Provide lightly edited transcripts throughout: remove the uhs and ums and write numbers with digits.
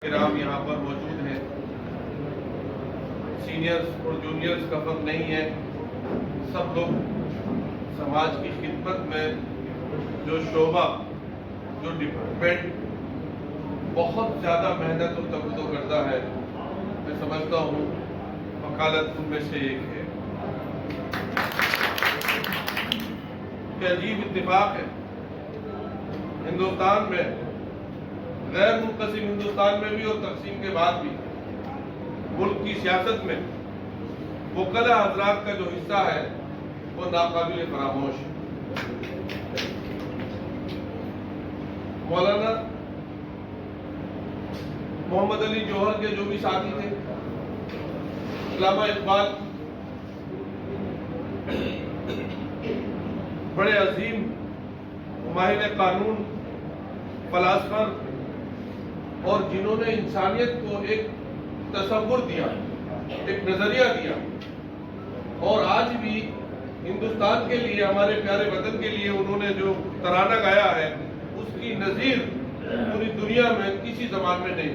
کرام یہاں پر موجود ہیں. سینئرز اور جونیئرز کا فرق نہیں ہے. سب لوگ سماج کی خدمت میں جو شعبہ جو ڈپارٹمنٹ بہت زیادہ محنت اور توجہ کرتا ہے، میں سمجھتا ہوں وکالت ان میں سے ایک ہے. کہ عجیب اتفاق ہے، ہندوستان میں غیر منقسم ہندوستان میں بھی اور تقسیم کے بعد بھی ملک کی سیاست میں وکلاء حضرات کا جو حصہ ہے وہ ناقابل فراموش ہے. مولانا محمد علی جوہر کے جو بھی ساتھی تھے، علامہ اقبال بڑے عظیم ماہر قانون، فلاسفر، اور جنہوں نے انسانیت کو ایک تصور دیا، ایک نظریہ دیا، اور آج بھی ہندوستان کے لیے، ہمارے پیارے وطن کے لیے انہوں نے جو ترانہ گایا ہے اس کی نظیر پوری دنیا میں کسی زبان میں نہیں.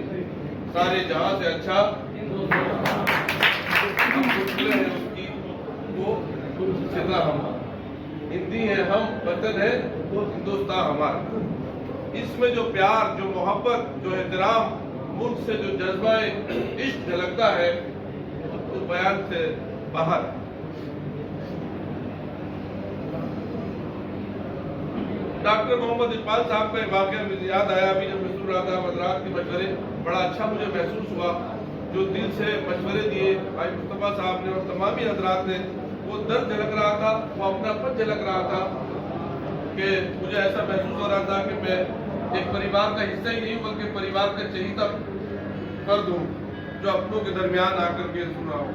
سارے جہاں سے اچھا ہے اس کی وہ صدا ہم ہندی ہے، ہم وطن ہے ہندوستان ہمارا. اس میں جو پیار، جو محبت، جو احترام، ملک سے جو جذبہ عشق جھلکتا ہے اس بیان سے باہر. ڈاکٹر محمد اقبال صاحب کا ایک واقعہ مجھے یاد آیا ابھی جب میں سن رہا تھا. حضرات کے مشورے بڑا اچھا مجھے محسوس ہوا، جو دل سے مشورے دیے بھائی مصطفیٰ صاحب نے اور تمام ہی حضرات نے. وہ درد جھلک رہا تھا، وہ اپنا پن جھلک رہا تھا کہ مجھے ایسا محسوس ہو رہا تھا کہ میں ایک پریوار کا حصہ ہی نہیں بلکہ پریوار کا چہیتا فرد ہوں جو اپنوں کے درمیان آ کر کے سنا ہوں.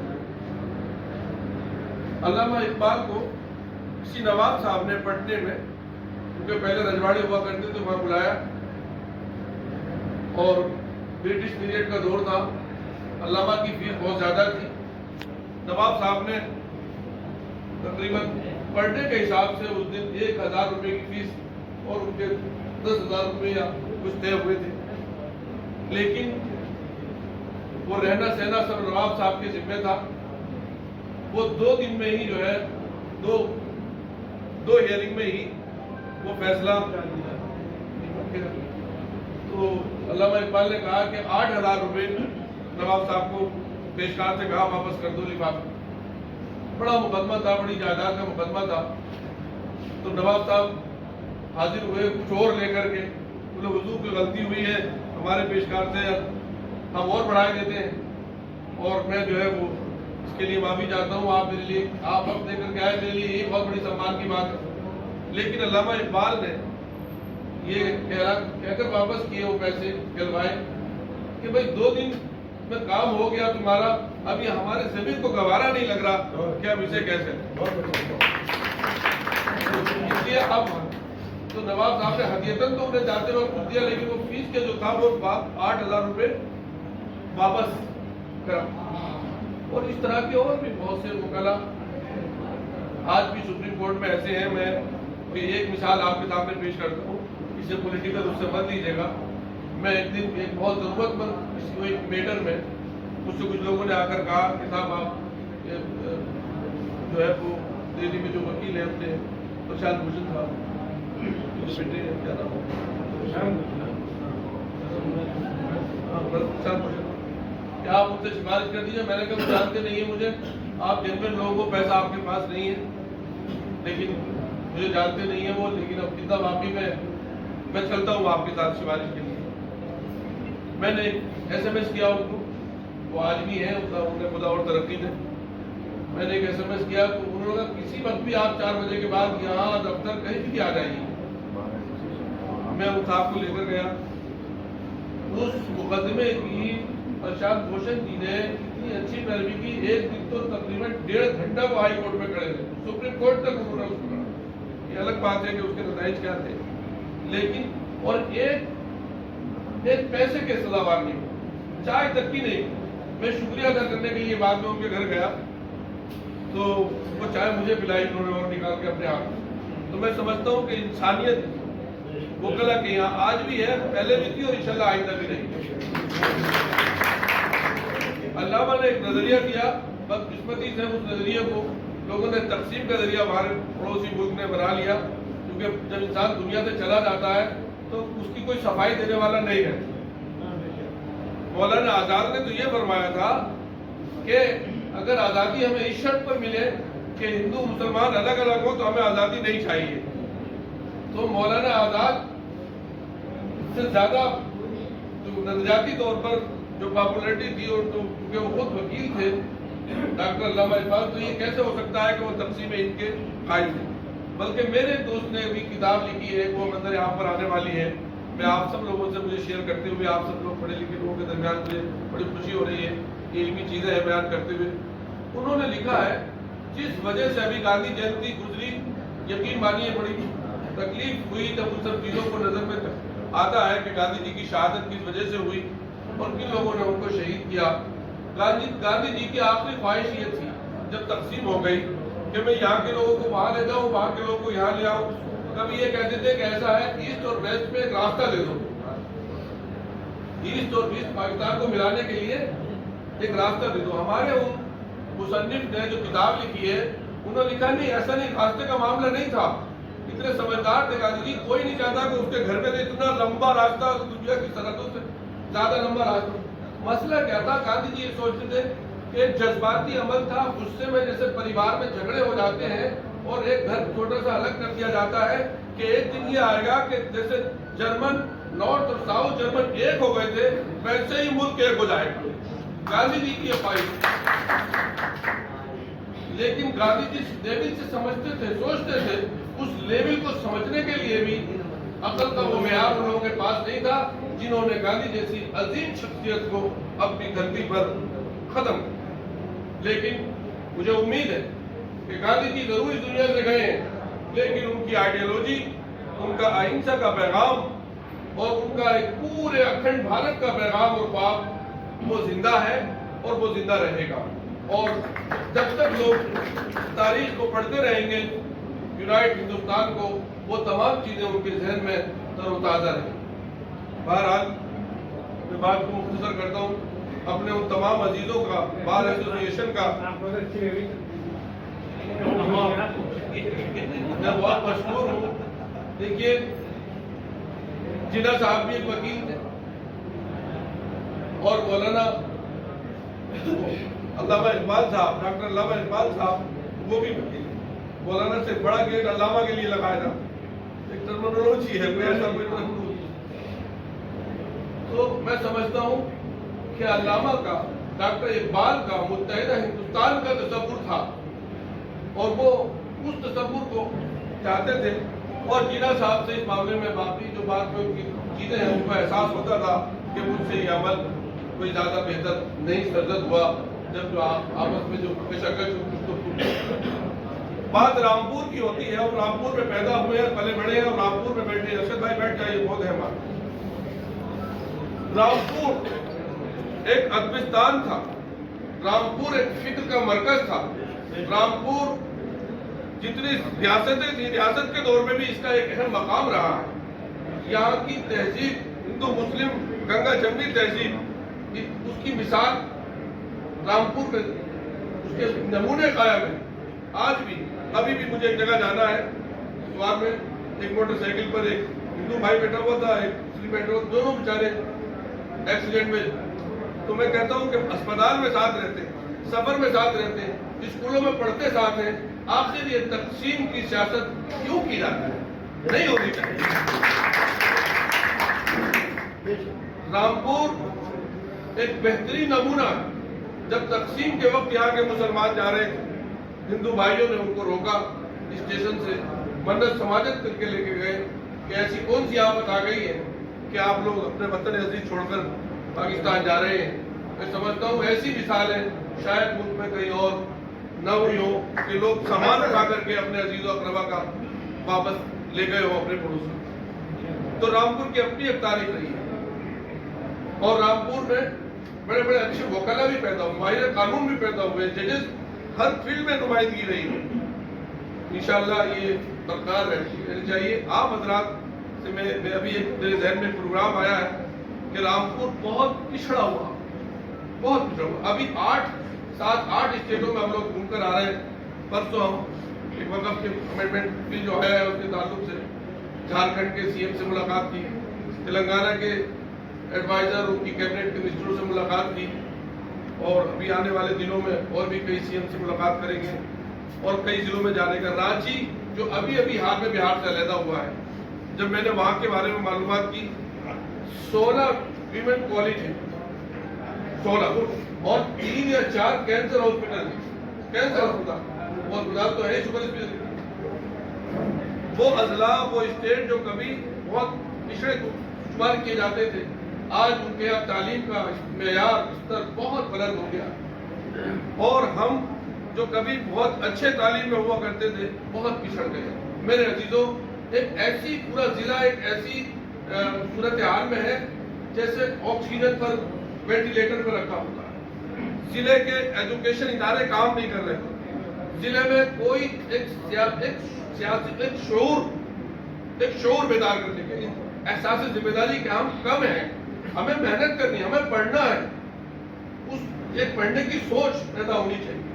علامہ اقبال کو کسی نواب صاحب نے پٹنے میں، کیونکہ پہلے رجواڑے ہوا کرتے تھے، وہاں بلایا اور برٹش پیریڈ کا دور تھا. علامہ کی فیس بہت زیادہ تھی. نواب صاحب نے تقریباً پر ڈے کے حساب سے اس دن 1000 روپے کی فیس اور ان کے 10,000 روپے یا کچھ طے ہوئے تھے. لیکن وہ رہنا سہنا سب نواب صاحب کے ذمہ تھا. وہ 2 دن میں ہی جو ہے دو ہیئرنگ میں ہی وہ فیصلہ. تو علامہ اقبال نے کہا کہ 8,000 روپے نواب صاحب کو پیشکار سے کہا واپس کر دو لفافے. بڑا مقدمہ تھا، بڑی جائیداد کا مقدمہ تھا. تو نواب صاحب حاضر ہوئے کچھ اور لے کر کے، بولے حضور کی غلطی ہوئی ہے، ہمارے پیشکار سے ہم اور بڑھائے دیتے ہیں اور میں جو ہے وہ اس کے لیے معافی چاہتا ہوں. آپ میرے لیے آپ اب دے کر کے آئے، میرے لیے یہ بہت بڑی سمان کی بات ہے. لیکن علامہ اقبال نے یہ کہہ کر واپس کیے وہ پیسے کہلوائے کہ بھائی 2 دن میں کام ہو گیا تمہارا، اب یہ ہمارے زمین کو گوارا نہیں لگ رہا کہ اب اسے کیسے. اس لیے اب تو نواب صاحب نے ہدیتاً تو انہیں جاتے وقت کچھ دیا، لیکن وہ فیس کے جو تھا وہ 8,000 روپے واپس کرا. اور اس طرح کے اور بھی بہت سے وکلاء آج بھی سپریم کورٹ میں ایسے ہیں. میں ایک مثال آپ کے سامنے پیش کرتا ہوں، اسے پولیٹیکل اس سے مت لیجیے گا. میں ایک دن ایک بہت ضرورت مند ایک میٹر میں مجھ سے کچھ لوگوں نے آ کر کہا کہ صاحب آپ جو ہے وہ دہلی میں جو وکیل ہے اپنے پرشانت بھوشن تھا کیا نام کیا آپ ان سے سفارش کر دیجیے. میں نے کہا وہ جانتے نہیں ہیں مجھے، آپ جنرل لوگوں کو پیسہ آپ کے پاس نہیں ہے، لیکن مجھے جانتے نہیں ہیں وہ. لیکن اب کتنا واقعی میں چلتا ہوں آپ کے ساتھ سفارش کے لیے. میں نے SMS کیا ان کو، وہ آج بھی ہیں، انہیں خدا اور ترقی دے. میں نے ایک SMS کیا تو انہوں نے کہا کسی وقت بھی آپ 4 بجے کے بعد یہاں دفتر کہیں بھی آ جائیے. میں اس صاحب کو لے کر گیا. اس مقدمے کی پرشانت بھوشن جی نے اتنی اچھی پیروی کی، ایک دن تو تقریباً 1.5 گھنٹہ وہ ہائی کورٹ میں کھڑے تھے، سپریم کورٹ تک انہوں نے اس کو. یہ الگ بات ہے کہ اس کے نتائج کیا تھے، لیکن اور ایک پیسے کے سزاوار نہیں ہو، چائے تک کی نہیں. میں شکریہ ادا کرنے کے لیے بعد میں ان کے گھر گیا تو وہ چائے مجھے پلائی انہوں نے اور نکال کے اپنے ہاتھ. تو میں سمجھتا ہوں کہ انسانیت وکلا کے یہاں آج بھی ہے, پہلے بھی تھی اور انشاءاللہ آئندہ بھی رہی ہے. علامہ نے ایک نظریہ دیا, بدقسمتی سے اس نظریے کو لوگوں نے تقسیم کا ذریعہ ہمارے پڑوسی ملک نے بنا لیا, کیونکہ جب انسان دنیا سے چلا جاتا ہے تو اس کی کوئی صفائی دینے والا نہیں ہے. مولانا آزاد نے تو یہ فرمایا تھا کہ اگر آزادی ہمیں اس شرط پر ملے کہ ہندو مسلمان الگ الگ ہو تو ہمیں آزادی نہیں چاہیے. تو مولانا آزاد سے زیادہ جو نظریاتی طور پر جو پاپولرٹی تھی, اور کیونکہ وہ خود وکیل تھے ڈاکٹر علامہ اقبال, تو یہ کیسے ہو سکتا ہے کہ وہ تقسیم ان کے قائل تھے. بلکہ میرے دوست نے بھی کتاب لکھی ہے, وہ منظر یہاں پر آنے والی ہے, میں آپ سب لوگوں سے مجھے شیئر کرتے ہوئے, آپ سب لوگ پڑھے لکھے لوگوں کے درمیان مجھے بڑی خوشی ہو رہی ہے, علمی چیزیں ہیں بیان کرتے ہوئے. انہوں نے لکھا ہے جس وجہ سے ابھی گاندھی جینتی گزری, یقین مانیے بڑی تکلیف ہوئی جب ان سب چیزوں کو نظر میں آتا ہے کہ گاندھی جی کی شہادت کس وجہ سے ہوئی اور کن لوگوں نے ان کو شہید کیا. گاندھی جی کی آخری خواہش یہ تھی جب تقسیم ہو گئی کہ میں یہاں کے لوگوں کو وہاں لے جاؤں, وہاں کے لوگوں کو یہاں لے آؤں. کبھی یہ کہتے تھے کہ ایسا ہے ایسٹ اور ویسٹ میں ایک راستہ دے دو, ایسٹ اور ویسٹ پاکستان کو ملانے کے لیے ایک راستہ دے دو. ہمارے ان مصنف نے جو کتاب لکھی ہے انہوں نے لکھا نہیں, ایسا نہیں, راستے کا معاملہ نہیں تھا. اتنے سمجھدار تھے گاندھی جی, کوئی نہیں چاہتا کہ اس کے گھر میں اتنا لمبا راستہ دنیا کی سرحدوں سے زیادہ لمبا راستہ. مسئلہ کیا تھا, گاندھی جی یہ سوچتے تھے کہ جذباتی عمل تھا, غصے میں جیسے پریوار میں جھگڑے ہو جاتے ہیں اور ایک گھر چھوٹا سا الگ کر دیا جاتا ہے کہ ایک دن یہ آئے گا کہ جیسے جرمن نارتھ اور ساؤتھ جرمن ایک ہو گئے تھے ویسے ہی ملک ایک ہو جائے گا. گاندھی جی کی یہ خواہش. لیکن گاندھی جی لیول سے سمجھتے تھے, سوچتے تھے, اس لیول کو سمجھنے کے لیے بھی عقل کا وہ معیار ان لوگوں کے پاس نہیں تھا جنہوں نے گاندھی جیسی عظیم شخصیت کو اپنی دھرتی پر ختم. لیکن مجھے امید ہے کہ گاندھی جی ضرور اس دنیا سے گئے ہیں, لیکن ان کی آئیڈیالوجی, ان کا اہنسا کا پیغام اور ان کا ایک پورے اکھنڈ بھارت کا پیغام اور خواب وہ زندہ ہے اور وہ زندہ رہے گا. اور جب تک لوگ تاریخ کو پڑھتے رہیں گے, یونائٹ ہندوستان کو, وہ تمام چیزیں ان کے ذہن میں تر و تازہ رہیں. بہرحال میں بات کو مختصر کرتا ہوں. اپنے ان تمام عزیزوں کا, بار ایسوسی ایشن کا میں بہت مشکور ہوں. دیکھیے جناح صاحب بھی ایک وکیل تھے اور مولانا علامہ اقبال صاحب, ڈاکٹر علامہ اقبال صاحب وہ بھی وکیل. مولانا سے بڑا گیٹ علامہ کے لیے لگایا تھا, ایک ٹرمینالوجی ہے, کوئی ایسا کوئی ٹرمینالوجی. تو میں سمجھتا ہوں کہ علامہ کا, ڈاکٹر اقبال کا متحدہ ہندوستان کا تصور تھا اور وہ اس تصور کو چاہتے تھے. اور جناح صاحب سے اس معاملے میں باقی جو بات میں ان کی چیزیں ہیں ان کو احساس ہوتا تھا کہ مجھ سے یہ عمل کوئی زیادہ بہتر نہیں سرزد ہوا. جب جو آپس میں جو بات رامپور کی ہوتی ہے, اور رامپور میں پیدا ہوئے ہیں, پلے بڑے ہیں, اور رامپور میں بیٹھے. ارشد بھائی بیٹھ جائیے, بہت ہے ہمارا. رامپور ایک ادبستان تھا, رامپور ایک فکر کا مرکز تھا. رامپور جتنی ریاستیں تھیں, ریاست کے دور میں بھی اس کا ایک اہم مقام رہا ہے. یہاں کی تہذیب, ہندو مسلم گنگا جمنی تہذیب, اس کی مثال رامپور میں اس کے نمونے قائم ہیں آج بھی. ابھی بھی مجھے ایک جگہ جانا ہے, سوار میں ایک موٹر سائیکل پر ایک ہندو بھائی بیٹھا ہوا تھا, ایک مسلم بیٹھا ہوا, دونوں بیچارے ایکسیڈنٹ میں. تو میں کہتا ہوں کہ اسپتال میں ساتھ رہتے ہیں, سفر میں ساتھ رہتے ہیں, اسکولوں میں پڑھتے ساتھ ہیں. آخر یہ تقسیم کی سیاست کیوں کی جاتی ہے؟ نہیں ہونی چاہیے. رامپور ایک بہترین نمونہ ہے. جب تقسیم کے وقت یہاں کے مسلمان جا رہے تھے, ہندو بھائیوں نے ان کو روکا اسٹیشن سے, منت سماجت کر کے لے کے گئے کہ ایسی کون سی آفت آ گئی ہے کہ آپ لوگ اپنے وطن عزیز چھوڑ کر پاکستان جا رہے ہیں. میں سمجھتا ہوں ایسی مثالیں شاید ملک میں کہیں اور نہ ہوئی ہو کہ لوگ سامان اٹھا کر کے اپنے عزیز و اقربا کا واپس لے گئے ہو اپنے پڑوس. تو رامپور کی اپنی ایک تاریخ رہی ہے, اور رامپور میں بڑے بڑے اچھے وکلا بھی پیدا ہوئے, ماہر قانون بھی پیدا ہوئے, ججز ہر فیلڈ میں نمائندگی رہی ہے. انشاءاللہ یہ برقرار رہنی چاہیے. آپ حضرات سے میں ابھی ایک میرے ذہن میں پروگرام آیا ہے کہ رامپور بہت پچھڑا ہوا، بہت پچھڑا ہوا. ابھی 8 اسٹیٹوں میں ہم لوگ گھوم کر آ رہے ہیں. پرسوں ہم ایک وقف کے امینڈمنٹ بل جو ہے اس کے تعلق سے جھارکھنڈ کے سی ایم سے ملاقات کی، تلنگانہ کے ایڈوائزر ان کی کیبنٹ کے منسٹروں سے ملاقات کی، اور ابھی آنے والے دنوں میں اور بھی کئی سی ایم سے ملاقات کریں گے اور کئی ضلعوں میں جانے کا. رانچی جو ابھی حال میں بہار سے علیحدہ ہوا ہے، جب میں نے وہاں کے بارے میں معلومات کی، 16 ویمن کالج ہیں، 16 اور 3 یا 4 کینسر ہاسپٹل ہیں. کینسر ہسپتال تو ہے سپر اسپیشلٹی. وہ اضلاع، وہ اسٹیٹ جو کبھی بہت پچھڑے شمار کیے جاتے تھے، آج ان کے یہاں تعلیم کا معیار استر بہت بلند ہو گیا، اور ہم جو کبھی بہت اچھے تعلیم میں ہوا کرتے تھے بہت پچھڑ گئے. میرے عزیزوں، ایک ایسی پورا ضلع ایک ایسی صورتحال میں ہے جیسے آکسیجن پر، وینٹیلیٹر پر رکھا ہوتا ہے. ضلع کے ایجوکیشن ادارے کام نہیں کر رہے. ضلع میں کوئی ایک شعور بیدار کرنے کے احساس ذمہ داری کے ہم کم ہیں. ہمیں محنت کرنی ہے، ہمیں پڑھنا ہے، اس ایک پڑھنے کی سوچ پیدا ہونی چاہیے.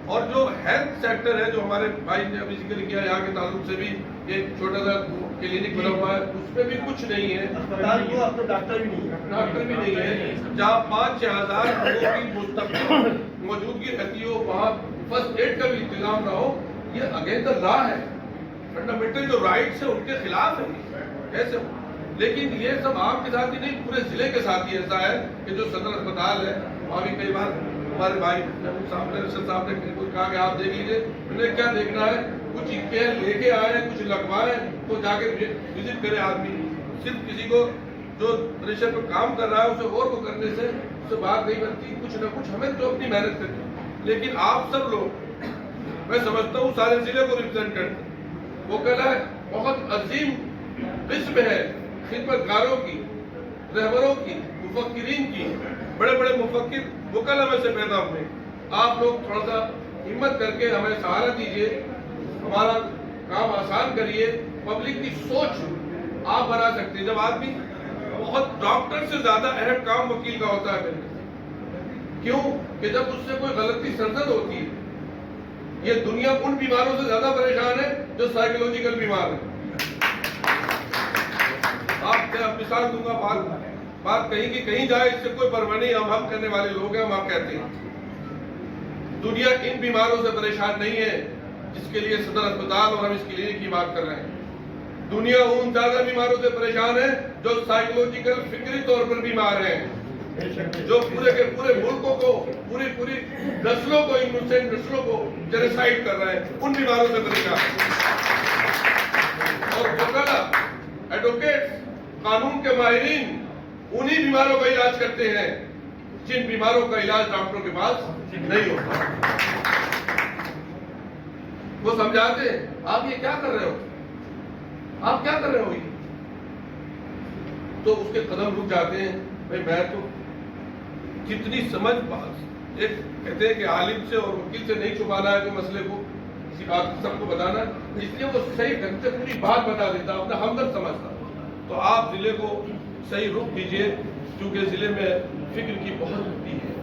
اور جو ہیلتھ سیکٹر ہے، جو ہمارے بھائی نے ابھی ذکر کیا، یہاں کے تعلق سے بھی ایک چھوٹا سا کلینک بنا ہوا ہے، اس پہ بھی کچھ نہیں ہے، اسپتال کو اب تو ڈاکٹر بھی نہیں ہے. جہاں 5-6 ہزار لوگوں کی مستقل موجودگی رہتی ہو، وہاں فرسٹ ایڈ کا بھی انتظام نہ ہو، یہ اگینسٹ دا لا ہے. فنڈامنٹل جو رائٹس ہیں ان کے خلاف ہے. کیسے ہو؟ لیکن یہ سب آپ کے ساتھ ہی نہیں، پورے ضلع کے ساتھ ہی ایسا ہے کہ جو صدر اسپتال ہے وہاں بھی کئی بار ہمارے بھائی رشد صاحب نے کہا کہ آپ دیکھ لیجیے. انہیں کیا دیکھنا ہے؟ کچھ کیئر لے کے آئے، کچھ لگوائے تو جا کے وزٹ کرے آدمی. صرف کسی کو جو پریشر پہ کام کر رہا ہے اسے اور کو کرنے سے اس سے بات نہیں بنتی. کچھ نہ کچھ ہمیں تو اپنی محنت کرنی. لیکن آپ سب لوگ، میں سمجھتا ہوں سارے ضلع کو ریپرزینٹ کرتے ہیں. وہ کہنا ہے بہت عظیم قسم ہے خدمتگاروں کی، رہبروں کی، مفکرین کی. بڑے بڑے مفکر وکلا میں سے پیدا ہوئے. آپ لوگ تھوڑا سا ہمت کر کے ہمیں سہارا دیجیے، ہمارا کام آسان کریے. پبلک کی سوچ آپ بنا سکتے ہیں. جب آدمی بہت ڈاکٹر سے زیادہ اہم کام وکیل کا ہوتا ہے. کیوں کہ جب اس سے کوئی غلطی سرزد ہوتی ہے. یہ دنیا ان بیماروں سے زیادہ پریشان ہے جو سائیکولوجیکل بیمار ہیں. آپ کیا مثال دوں گا، بات کہیں کی کہیں جائے، اس سے کوئی پرواہ نہیں. ہم کرنے والے لوگ ہیں، ہم آپ کہتے ہیں. دنیا ان بیماروں سے پریشان نہیں ہے جس کے لیے صدر اسپتال اور ہم اس کلینک کی بات کر رہے ہیں. دنیا ان زیادہ بیماروں سے پریشان ہے جو سائیکولوجیکل فکری طور پر بیمار ہیں، جو پورے کے پورے ملکوں کو، پوری نسلوں کو، انوسینٹ نسلوں کو جینوسائیڈ کر رہے ہیں. ان بیماروں سے پریشان. اور وکلا، ایڈوکیٹ، قانون کے ماہرین انہی بیماروں کا علاج کرتے ہیں جن بیماروں کا علاج ڈاکٹروں کے پاس نہیں ہوتا. وہ سمجھاتے ہیں آپ یہ کیا کر رہے ہو، آپ کیا کر رہے ہو. تو اس کے قدم رک جاتے ہیں. بھائی میں تو کتنی سمجھ ایک کہتے ہیں کہ عالم سے اور وکیل سے نہیں چھپانا ہے کوئی مسئلے کو، کسی بات سب کو بتانا ہے. اس لیے وہ صحیح ڈھنگ سے پوری بات بتا دیتا، اپنا ہمدرد سمجھتا. تو آپ ضلع کو صحیح رخ دیجیے، کیونکہ ضلع میں فکر کی بہت ہوتی ہے،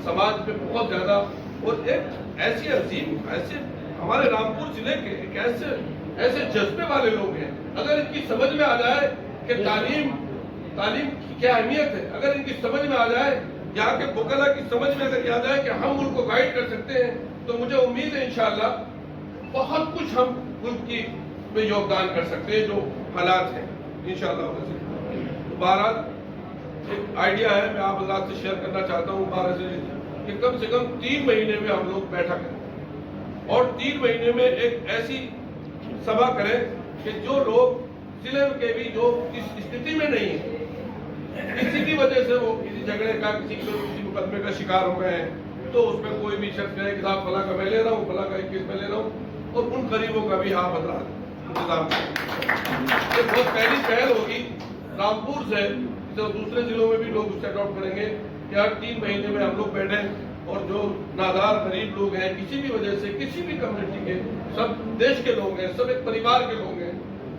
سماج میں بہت زیادہ. اور ایک ایسی عظیم، ایسے ہمارے رامپور ضلع کے ایک ایسے جذبے والے لوگ ہیں. اگر ان کی سمجھ میں آ جائے کہ تعلیم کی کیا اہمیت ہے، اگر ان کی سمجھ میں آ جائے، یہاں کے وکلا کی سمجھ میں اگر آ جائے کہ ہم ان کو گائیڈ کر سکتے ہیں، تو مجھے امید ہے انشاءاللہ بہت کچھ ہم ملک کی میں یوگدان کر سکتے ہیں جو حالات ہیں انشاءاللہ. بہرحال ایک آئیڈیا ہے، میں آپ حضرات سے شیئر کرنا چاہتا ہوں کہ کم سے کم 3 مہینے میں ہم لوگ بیٹھا کریں اور 3 مہینے میں ایک ایسی سبھا کریں کہ جو لوگ ضلع کے بھی جو اس استھتی میں نہیں ہے، کسی بھی وجہ سے وہ کسی جھگڑے کا، کسی مقدمے کا شکار ہو گئے ہیں، تو اس میں کوئی بھی شخص کہے کہ صاحب فلاں کا میں لے رہا ہوں، فلاں کا ایک کیس میں لے رہا ہوں، اور ان قریبوں کا بھی آپ حضرات انتظام کریں. یہ بہت پہلی پہل ہوگی رامپور سے، دوسرے ضلعوں میں بھی لوگ اس سے اڈاپٹ کریں گے کہ ہر 3 مہینے میں ہم لوگ بیٹھیں اور جو نادار غریب لوگ ہیں، کسی بھی وجہ سے، کسی بھی کمیونٹی کے، سب دیش کے لوگ ہیں، سب ایک پریوار کے لوگ ہیں،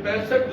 65